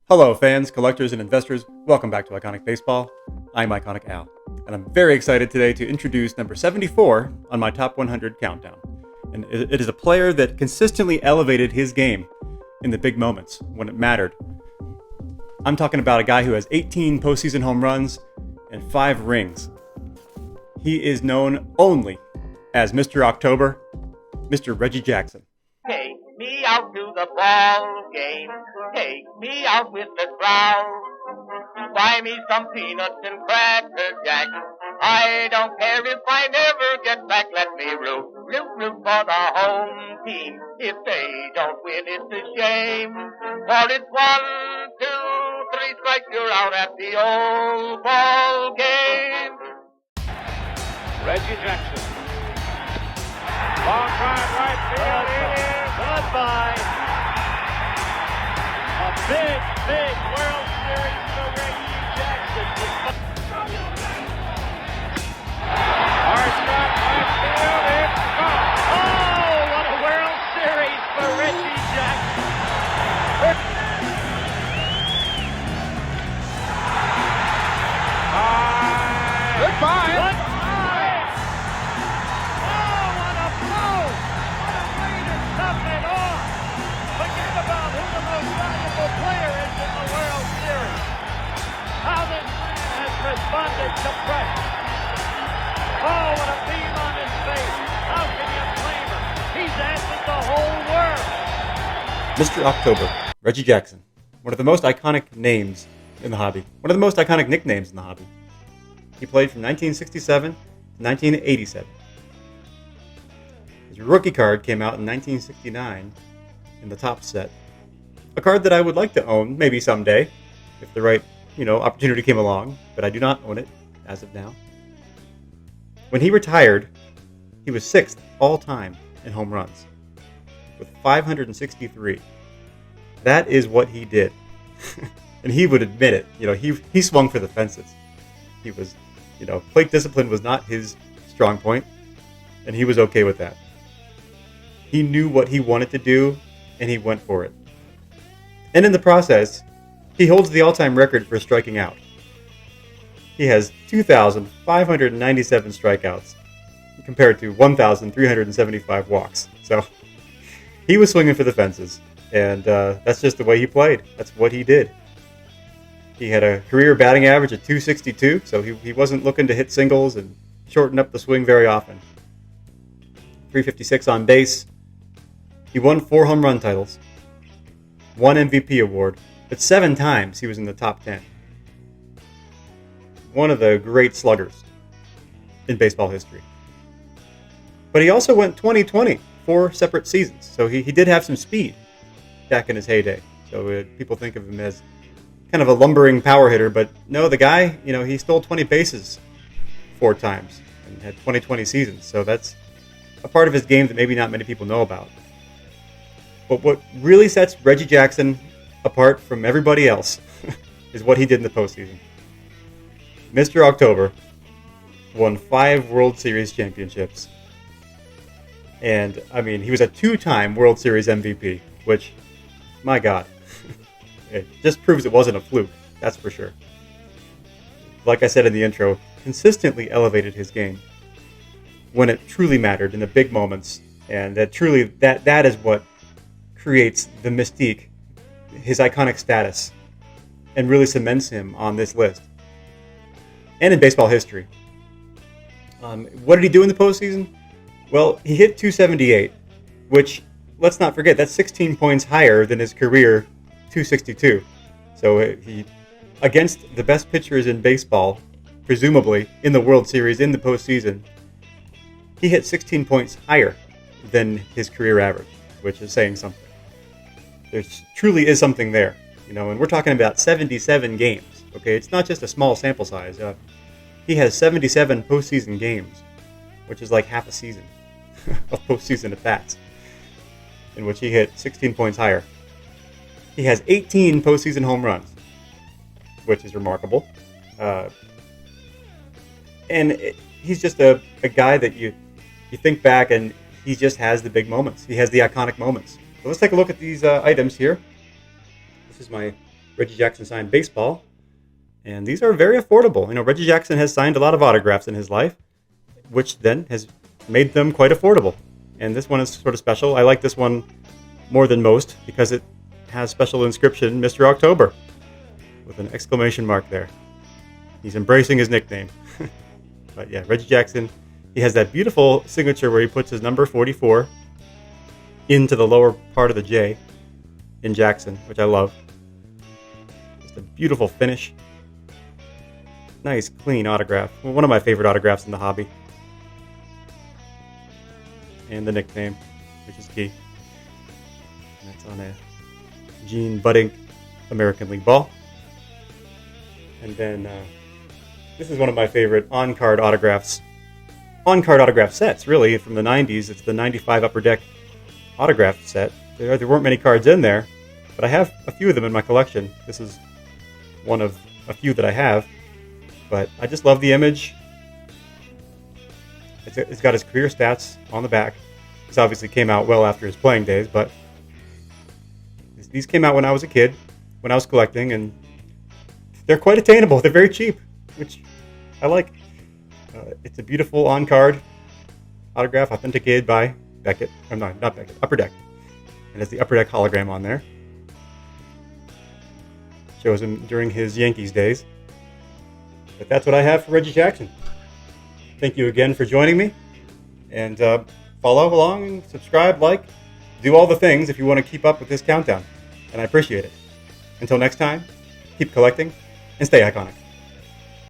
Hello, fans, collectors, and investors. Welcome back to Iconic Baseball. I'm Iconic Al, and I'm very excited today to introduce number 74 on my top 100 countdown. And it is a player that consistently elevated his game in the big moments when it mattered. I'm talking about a guy who has 18 postseason home runs and 5 rings. He is known only as Mr. October, Mr. Reggie Jackson. Take me out to the ball game. Take me out with the crowd. Buy me some peanuts and cracker jack. I don't care if I never get back. Let me root for the home team. If they don't win, it's a shame. For it's 1, 2, 3 strikes, you're out at the old ball game. Reggie Jackson. Long drive right field. It is goodbye. A big World Series for Reggie Jackson. Hard shot right field. It's gone. Oh, what a World Series for Reggie Jackson. Goodbye. Player is in the World Series. How this man has responded to pressure. Oh, what a beam on his face. How can you blame him? He's answered the whole world. Mr. October, Reggie Jackson, one of the most iconic names in the hobby, one of the most iconic nicknames in the hobby. He played from 1967 to 1987. His rookie card came out in 1969 in the top set. A card that I would like to own, maybe someday, if the right, opportunity came along, but I do not own it as of now. When he retired, he was 6th all-time in home runs, with 563. That is what he did. And he would admit it. He swung for the fences. He was, plate discipline was not his strong point, and he was okay with that. He knew what he wanted to do, and he went for it. And in the process, he holds the all-time record for striking out. He has 2,597 strikeouts compared to 1,375 walks. So he was swinging for the fences, and that's just the way he played. That's what he did. He had a career batting average of 262, so he wasn't looking to hit singles and shorten up the swing very often. 356 on base. He won 4 home run titles. 1 MVP award, but 7 times he was in the top 10. One of the great sluggers in baseball history. But he also went 20-20, 4 separate seasons. So he did have some speed back in his heyday. So people think of him as kind of a lumbering power hitter, but no, the guy, he stole 20 bases 4 times and had 20-20 seasons. So that's a part of his game that maybe not many people know about. But what really sets Reggie Jackson apart from everybody else is what he did in the postseason. Mr. October won 5 World Series championships. And, he was a 2-time World Series MVP, which, my God, it just proves it wasn't a fluke, that's for sure. Like I said in the intro, consistently elevated his game when it truly mattered in the big moments. And that is what creates the mystique, his iconic status, and really cements him on this list and in baseball history. What did he do in the postseason? Well, he hit 278, which, let's not forget, that's 16 points higher than his career 262. So he, against the best pitchers in baseball, presumably in the World Series, in the postseason, he hit 16 points higher than his career average, which is saying something. There truly is something there, and we're talking about 77 games, okay? It's not just a small sample size. He has 77 postseason games, which is like half a season of postseason at-bats, in which he hit 16 points higher. He has 18 postseason home runs, which is remarkable. He's just a guy that you think back and he just has the big moments. He has the iconic moments. So let's take a look at these items here. This is my Reggie Jackson signed baseball. And these are very affordable. Reggie Jackson has signed a lot of autographs in his life, which then has made them quite affordable. And this one is sort of special. I like this one more than most because it has special inscription, Mr. October, with an exclamation mark there. He's embracing his nickname. But yeah, Reggie Jackson, he has that beautiful signature where he puts his number 44 into the lower part of the J in Jackson, which I love. Just a beautiful finish. Nice, clean autograph. One of my favorite autographs in the hobby. And the nickname, which is key. And that's on a Gene Budding American League ball. And then this is one of my favorite on-card autographs. On-card autograph sets, really, from the 90s. It's the 95 Upper Deck autograph set. There weren't many cards in there, but I have a few of them in my collection. This is one of a few that I have. But I just love the image. It's got his career stats on the back. This obviously came out well after his playing days, but these came out when I was a kid, when I was collecting, and they're quite attainable. They're very cheap, which I like. It's a beautiful on-card autograph authenticated by Beckett. Not Beckett, Upper Deck. And it's the Upper Deck hologram on there. Shows him during his Yankees days. But that's what I have for Reggie Jackson. Thank you again for joining me. And follow along and subscribe, like, do all the things if you want to keep up with this countdown. And I appreciate it. Until next time, keep collecting and stay iconic.